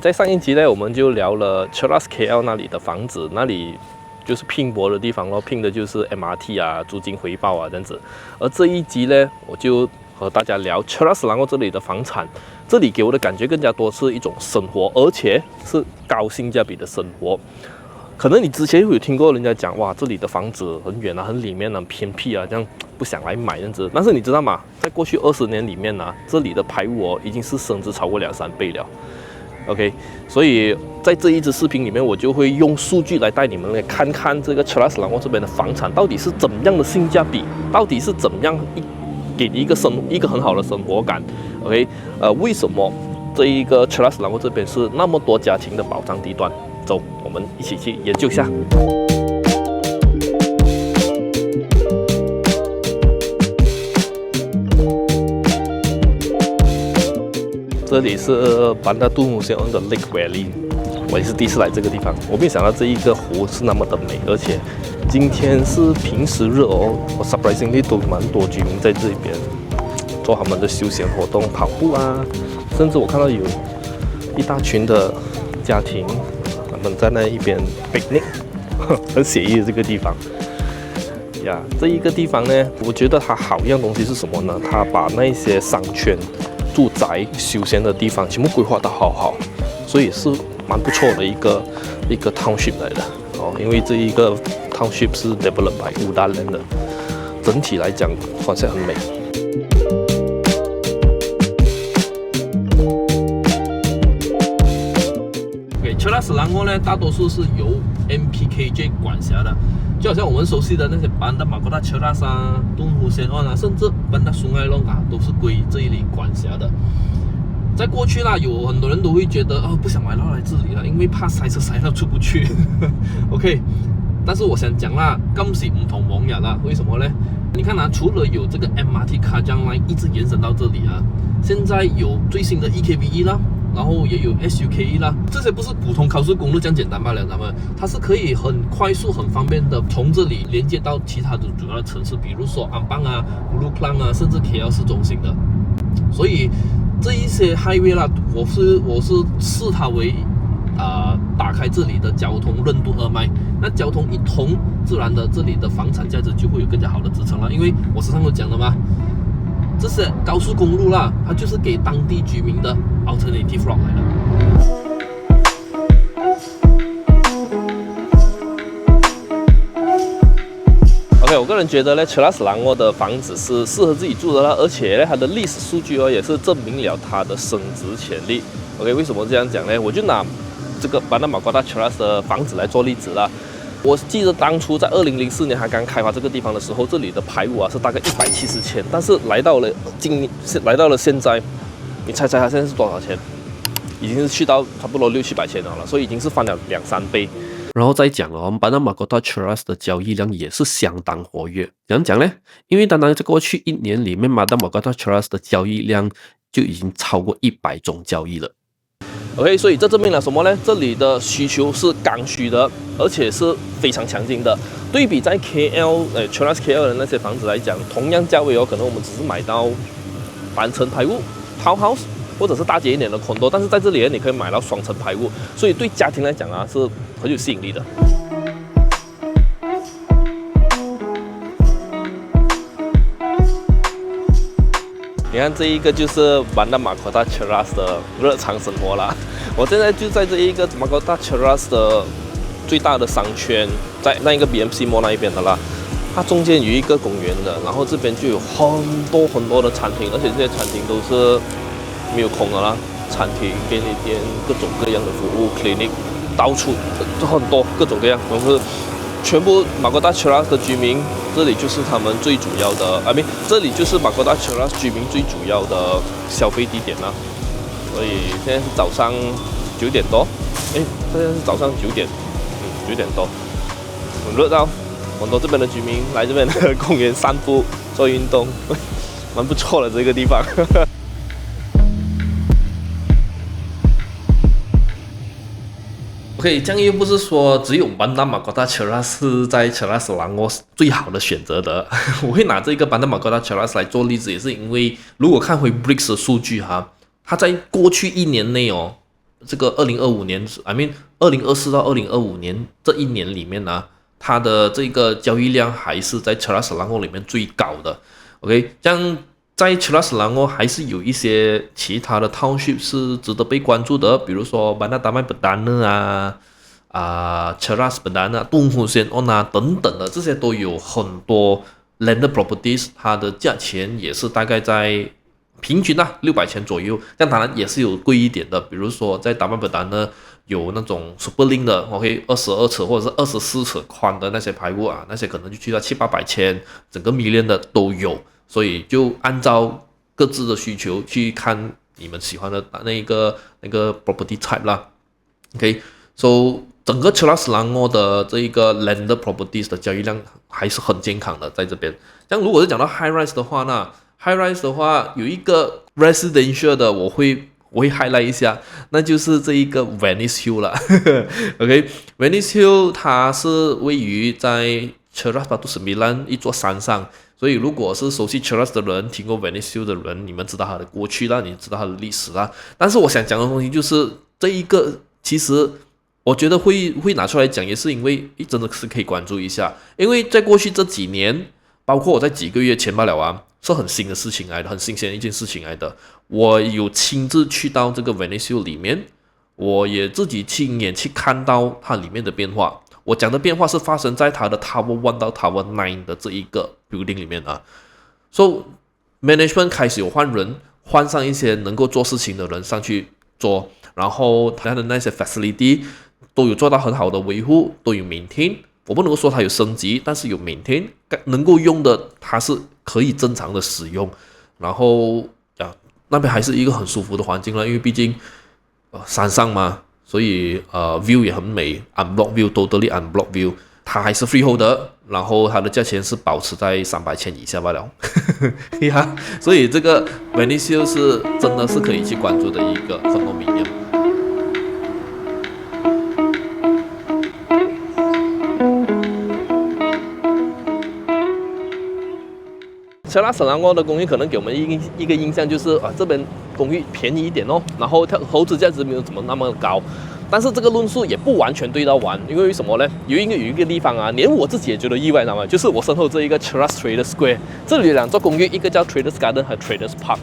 在上一集呢，我們就聊了 Cheras KL 那裡的房子，那裡就是拼搏的地方咯，拼的就是 MRT 啊、租金回報啊這樣子。而這一集呢，我就和大家聊 Cheras Selangor 這裡的房產，這裡給我的感覺更加多是一種生活，而且是高性價比的生活。可能你之前有聽過人家講，哇，這裡的房子很遠啊，很裡面很偏僻啊，這樣不想來買這樣子。但是你知道嗎？在過去20年裡面呢，這裡的排屋已經是升值超過2-3倍了。OK， 所以在這一支視頻裡面，我就會用數據來帶你們來看看這個 Cheras Selangor 這邊的房產到底是怎麼樣的性價比，到底是怎麼樣給你一個很好的生活感。OK， 為什麼這一個 Cheras Selangor 這邊是那麼多家庭的保障地段？走，我們一起去研究一下。這裡是Bandar Tun Hussein的 Lake Valley， 我也是第一次來這個地方，我沒有想到這一個湖是那麼的美，而且今天是平時日哦，我 surprisingly 都蠻多居民在這邊做他們的休閒活動，跑步啊，甚至我看到有一大群的家庭。他們在那一邊 picnic， 很寫意的這個地方呀。這一個地方呢，我覺得它好一樣東西是什麼呢？它把那些商圈、住宅、休閒的地方全部規劃得好好，所以是蠻不錯的一個 township 來的哦。因為這一個 township 是 developed by Udalland 的，整體來講環境很美。Cheras Selangor 呢，大多數是由 MPKJ 管轄的，就好像我們熟悉的那些 Bandar Mahkota Cheras 啊、Tun Hussein啊，甚至 Bandar Sungai Long 啊，都是歸這一裡管轄的。在過去啦，有很多人都會覺得不想買到來這裡了，因為怕塞車塞到出不去。OK， 但是我想講啦，今時唔同往日啦，為什麼呢？你看啊，除了有這個 MRT Kajang Line 一直延伸到這裡啊，現在有最新的 EKVE 啦。然後也有 SUKE 啦，這些不是普通高速公路這樣簡單罷了，咱們它是可以很快速、很方便的從這裡連接到其他的主要的城市，比如說安邦啊、Hulu Klang啊，甚至 KL 市中心的。所以這一些 highway 啦，我是視它為打開這裡的交通任督二脈。那交通一通，自然的這裡的房產價值就會有更加好的支撐了，因為我時常都講了嘛。這些高速公路啦，它就是給當地居民的 alternative route 來的。OK， 我個人覺得呢 Cheras Selangor 的房子是適合自己住的啦，而且呢，它的歷史數據也是證明了它的升值潛力。OK， 為什麼這樣講呢？我就拿這個 Bandar Mahkota Cheras 的房子來做例子啦。我記得當初在2004年它剛開發這個地方的時候，這裡的排屋是大概170千，但是來到了現在，你猜它現在是多少錢？已經是去到差不多600-700千了，所以已經是翻了2-3倍。然後再講了，我們Bandar Mahkota Cheras的交易量也是相當活躍。怎樣講呢？因為單單在過去1年裡面，Bandar Mahkota Cheras的交易量就已經超過100種交易了。OK， 所以這證明了什麼呢？這裡的需求是剛需的，而且是非常強勁的。對比在 Cheras KL 的那些房子來講，同樣價位可能我們只是買到單層排屋 townhouse 或者是大間一點的 condo， 但是在這裡你可以買到雙層排屋，所以對家庭來講是很有吸引力的。你看這一個就是 Bandar Mahkota Cheras 的日常生活啦。我現在就在這一個 Mahkota Cheras 的最大的商圈，在那一個 BMC Mall 那一邊的啦。它中間有一個公園的，然後這邊就有很多的餐廳，而且這些餐廳都是沒有空的啦。餐廳、便利店，各種各樣的服務 ，clinic， 到處都很多各種各樣，都是全部 Mahkota Cheras 的居民。這裡就是他們最主要的，這裡就是 Mahkota Cheras 居民最主要的消費地點啦。所以現在是早上9點多，現在是早上9點，9點多，很熱鬧，很多這邊的居民來這邊的公園散步做運動，蠻不錯的這個地方。OK， 這樣又不是說只有Bandar Mahkota Cheras 是在 Cheras Selangor 最好的選擇的。我會拿這個Bandar Mahkota Cheras 來做例子，也是因為如果看回 BRICS 的數據哈，它在過去1年內這個2025年 ，I mean 2024到2025年這一年裡面呢，它的這個交易量還是在 Cheras Selangor 裡面最高的。OK， 這樣在 Cheras Selangor 還是有一些其他的 township 是值得被關注的，比如說 Bandar Damai Perdana Cheras Perdana、Tun Hussein On 等等的，這些都有很多 landed properties， 它的價錢也是大概在平均600千左右，但当然也是有貴一點的，比如說在達曼本丹呢，有那種 super link 的 ，OK， 22尺或者是24尺寬的那些排屋啊，那些可能就去到700-800千，整個 million 的都有，所以就按照各自的需求去看你們喜歡的那個 property type 啦 ，OK，so 整個 Cheras Selangor 的這一個 landed properties 的交易量還是很健康的，在這邊。像如果是講到 high rise 的話呢？ High rise 的話，有一個 residential 的，我會 highlight 一下，那就是這一個 Venice Hill 啦。OK，Venice Hill 它是位於在 Cheras Batu Sembilan 一座山上，所以如果是熟悉 Cheras 的人，聽過 Venice Hill 的人，你們知道它的過去啦，你知道它的歷史啦。但是我想講的東西就是這一個，其實我覺得會拿出來講，也是因為真的是可以關注一下，因為在過去這幾年，包括我在幾個月前罷了啊。是很新的事情來的，很新鮮的一件事情來的。我有親自去到這個 Venice Hill 裡面，我也自己親眼去看到它裡面的變化。我講的變化是發生在它的 Tower 1到 Tower 9的這一個 building 裡面啊。So management 開始有換人，換上一些能夠做事情的人上去做，然後它的那些 facility 都有做到很好的維護，都有 maintain。我不能夠說它有升級，但是有 maintain， 能夠用的它是可以正常的使用，然後那邊還是一個很舒服的環境了，因為畢竟山上嘛，所以view 也很美 ，unblock view totally unblock view， 它還是 freehold 的，然後它的價錢是保持在300千以下罷了，呀，所以這個 Venice Hill 是真的是可以去關注的一個condominium。Cheras Selangor 的公寓可能給我們一個印象就是這邊公寓便宜一點哦，然後投資價值沒有怎麼那麼高，但是這個論述也不完全對到完，因為什麼呢？有一個地方啊，連我自己也覺得意外，知道嗎？就是我身後這一個 Cheras Trader Square， 這裡有兩座公寓，一個叫 Traders Garden 和 Traders Park。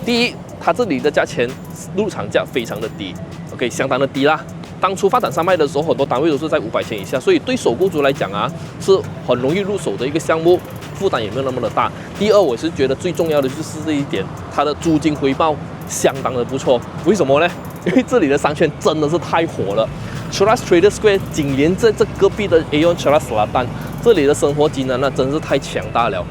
第一，它這裡的價錢入場價非常的低 ，OK， 相當的低啦。當初發展商賣的時候，很多單位都是在500千以下，所以對首購族來講啊，是很容易入手的一個項目。負擔也沒有那麼的大。第二，我是覺得最重要的就是這一點，它的租金回報相當的不錯。為什麼呢？因為這裡的商圈真的是太火了。Cheras Trader Square 緊連在這隔壁的 Aeon Cheras Selatan， 這裡的生活機能呢真是太強大了。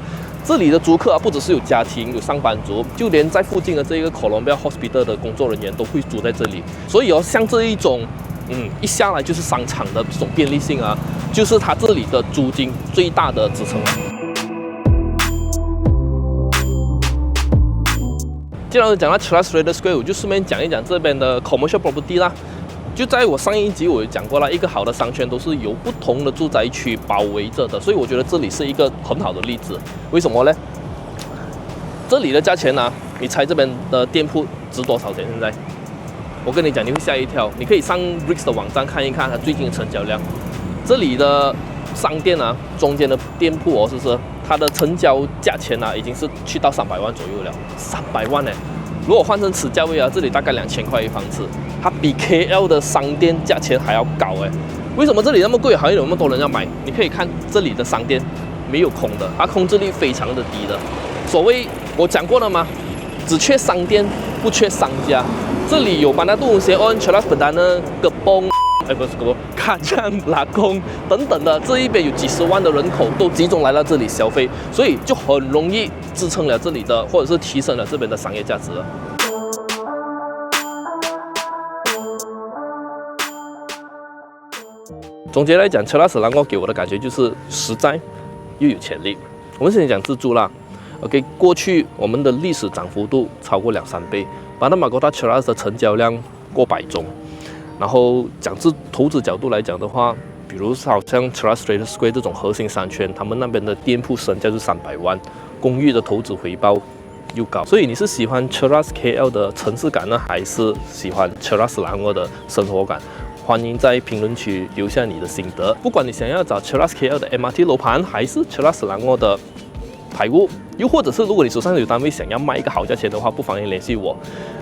這裡的租客啊，不只是有家庭、有上班族，就連在附近的這個 Columbia Hospital 的工作人員都會住在這裡。所以像這一種，一下來就是商場的這種便利性啊，就是它這裡的租金最大的支撐。既然我講到 Cheras Trader Square， 我就順便講一講這邊的 commercial property 啦。就在我上一集我有講過了，一個好的商圈都是由不同的住宅區包圍着的，所以我覺得這裡是一個很好的例子。為什麼呢？這裡的價錢呢，你猜這邊的店鋪值多少錢？現在我跟你講，你會嚇一跳。你可以上 Bricks 的網站看一看它最近的成交量。這裡的商店啊，中間的店鋪哦，是不是？它的成交價錢啊，已經是去到300萬左右了。300萬呢，如果換成此價位啊，這裡大概2000塊一房子，它比 KL 的商店價錢還要高哎。為什麼這裡那麼貴，還有那麼多人要買？你可以看這裡的商店沒有空的，它空置率非常的低的。所謂我講過了嗎？只缺商店，不缺商家。這裡有Bandar Tun Hussein On、Cheras Perdana、Kepong。不是Kajang、拉貢等等的，這一邊有幾十萬的人口都集中來到這裡消費，所以就很容易支撐了這裡的，或者是提升了這邊的商業價值了。總結來講，Cheras Selangor給我的感覺就是實在又有潛力。我們先講自住啦 ，OK， 過去我們的歷史漲幅度超過2-3倍，Bandar Mahkota Cheras的成交量過100宗。然後講投資角度來講的話，比如好像 Cheras Trader Square 這種核心商圈，他們那邊的店鋪身價是300萬，公寓的投資回報又高。所以你是喜歡 Cheras KL 的城市感呢，還是喜歡 Cheras Selangor 的生活感？歡迎在評論區留下你的心得。不管你想要找 Cheras KL 的 MRT 樓盤，還是 Cheras Selangor 的排屋，又或者是如果你手上有單位想要賣一個好價錢的話，不妨聯繫我。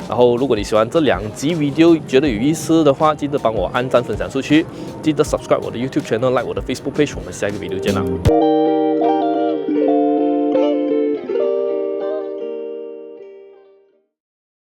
然後如果你喜歡這2集 video 覺得有意思的話，記得幫我按讚分享出去，記得 subscribe 我的 YouTube channel，like 我的 Facebook page。我們下一個 video 見啦。